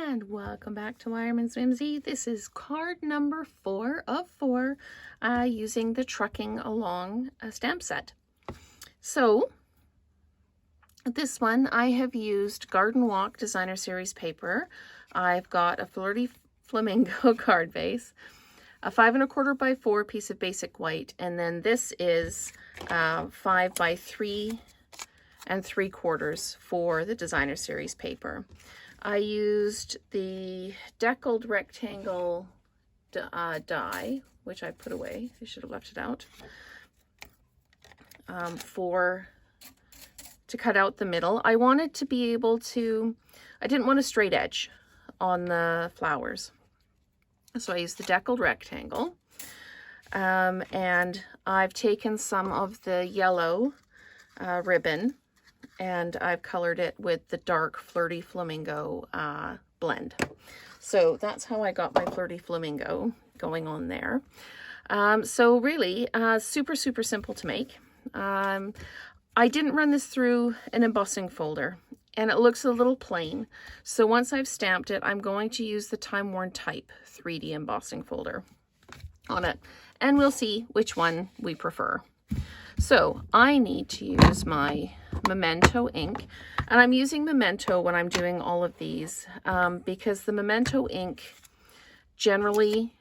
And welcome back to Wireman's Whimsy. This is card number 4 of 4 using the Trucking Along stamp set. So this one I have used Garden Walk Designer Series paper. I've got a Flirty Flamingo card base, a 5 1/4 by 4 piece of basic white, and then this is 5 by 3 3/4 for the Designer Series paper. I used the deckled rectangle die, which I put away. I should have left it out, to cut out the middle. I wanted to be able to, I didn't want a straight edge on the flowers. So I used the deckled rectangle. And I've taken some of the yellow ribbon and I've colored it with the dark Flirty Flamingo blend. So that's how I got my Flirty Flamingo going on there. So really, super simple to make. I didn't run this through an embossing folder, and it looks a little plain. So once I've stamped it, I'm going to use the Time Worn Type 3D embossing folder on it, and we'll see which one we prefer. So I need to use my Memento ink, and I'm using Memento when I'm doing all of these because the Memento ink generally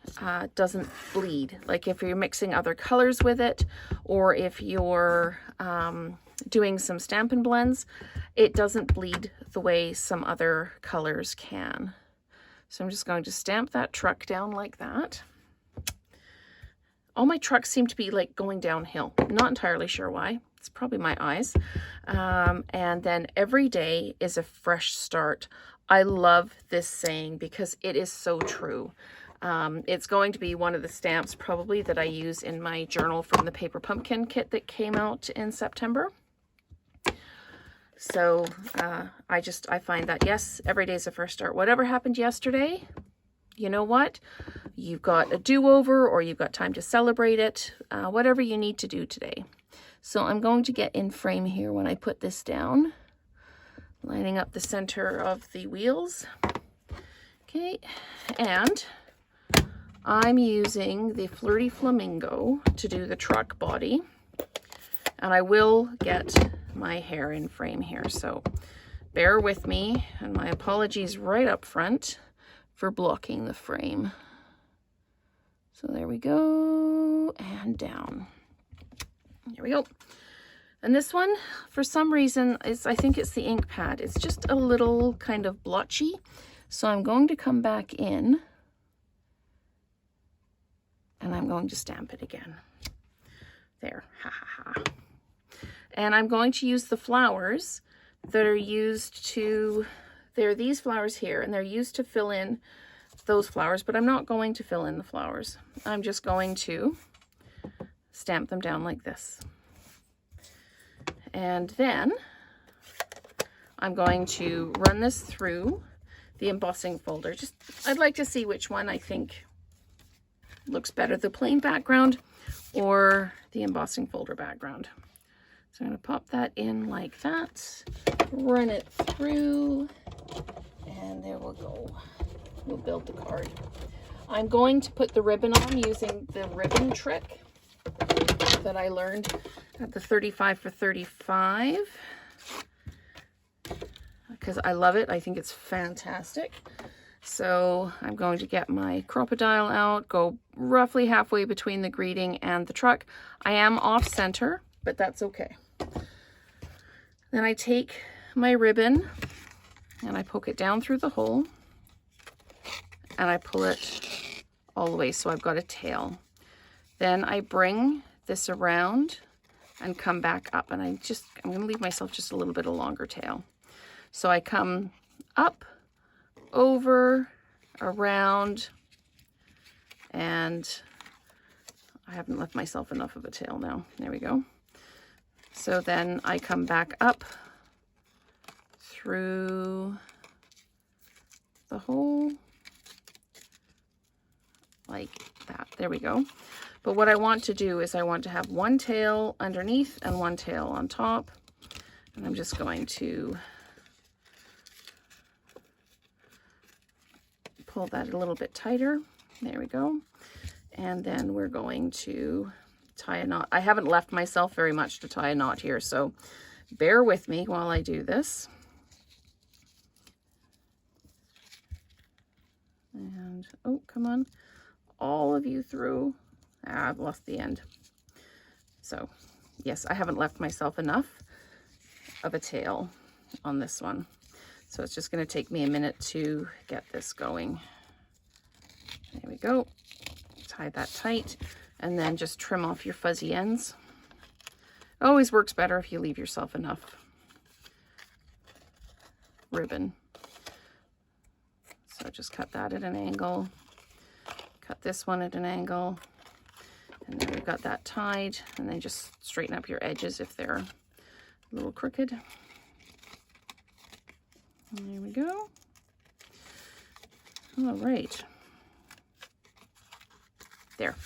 doesn't bleed. Like if you're mixing other colors with it, or if you're doing some Stampin' Blends, it doesn't bleed the way some other colors can. So I'm just going to stamp that truck down like that. All my trucks seem to be like going downhill. Not entirely sure why. It's probably my eyes. And then every day is a fresh start. I love this saying because it is so true. It's going to be one of the stamps probably that I use in my journal from the Paper Pumpkin kit that came out in September. So I find that, yes, every day is a fresh start. Whatever happened yesterday, you know what? You've got a do-over, or you've got time to celebrate it, whatever you need to do today. So I'm going to get in frame here when I put this down, lining up the center of the wheels. Okay, and I'm using the Flirty Flamingo to do the truck body, and I will get my hair in frame here, so bear with me, and my apologies right up front for blocking the frame. So there we go, and down. Here we go. And this one, for some reason, I think it's the ink pad. It's just a little kind of blotchy. So I'm going to come back in and I'm going to stamp it again. There, ha ha ha. And I'm going to use the flowers that are used to, they're these flowers here, and they're used to fill in those flowers, but I'm not going to fill in the flowers. I'm just going to stamp them down like this. And then I'm going to run this through the embossing folder. I'd like to see which one I think looks better, the plain background or the embossing folder background. So I'm going to pop that in like that, run it through, and there we'll go. We'll build the card. I'm going to put the ribbon on using the ribbon trick that I learned at the 35 for 35 because I love it. I think it's fantastic. So I'm going to get my Crop-A-Dile out, go roughly halfway between the greeting and the truck. I am off center, but that's okay. Then I take my ribbon and I poke it down through the hole and I pull it all the way so I've got a tail. Then I bring this around and come back up, and I'm going to leave myself just a little bit of longer tail. So I come up, over, around, and I haven't left myself enough of a tail now. There we go. So then I come back up through the hole like that. There we go. But what I want to do is I want to have one tail underneath and one tail on top. And I'm just going to pull that a little bit tighter. There we go. And then we're going to tie a knot. I haven't left myself very much to tie a knot here, so bear with me while I do this. And, oh, come on. All of you through. Ah, I've lost the end. So, yes, I haven't left myself enough of a tail on this one. So it's just going to take me a minute to get this going. There we go. Tie that tight and then just trim off your fuzzy ends. Always works better if you leave yourself enough ribbon. So just cut that at an angle. Cut this one at an angle. And then we've got that tied. And then just straighten up your edges if they're a little crooked. And there we go. All right. There.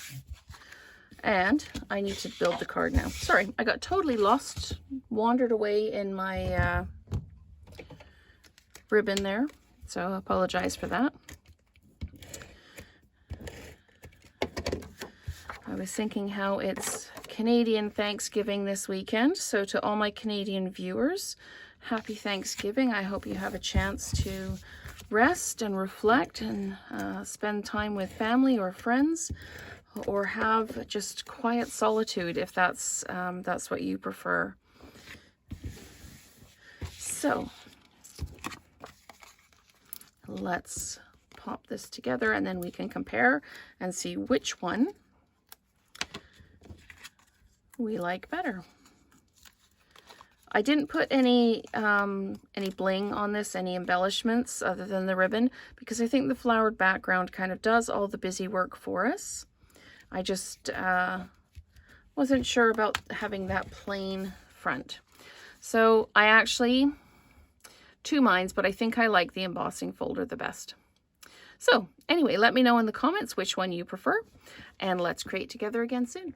And I need to build the card now. Sorry, I got totally lost, wandered away in my ribbon there. So I apologize for that. I was thinking how it's Canadian Thanksgiving this weekend. So to all my Canadian viewers, happy Thanksgiving. I hope you have a chance to rest and reflect and spend time with family or friends, or have just quiet solitude if that's what you prefer. So let's pop this together and then we can compare and see which one we like better. I didn't put any bling on this, any embellishments other than the ribbon, because I think the flowered background kind of does all the busy work for us. I just wasn't sure about having that plain front. So I actually, two minds, but I think I like the embossing folder the best. So anyway, let me know in the comments which one you prefer, and let's create together again soon.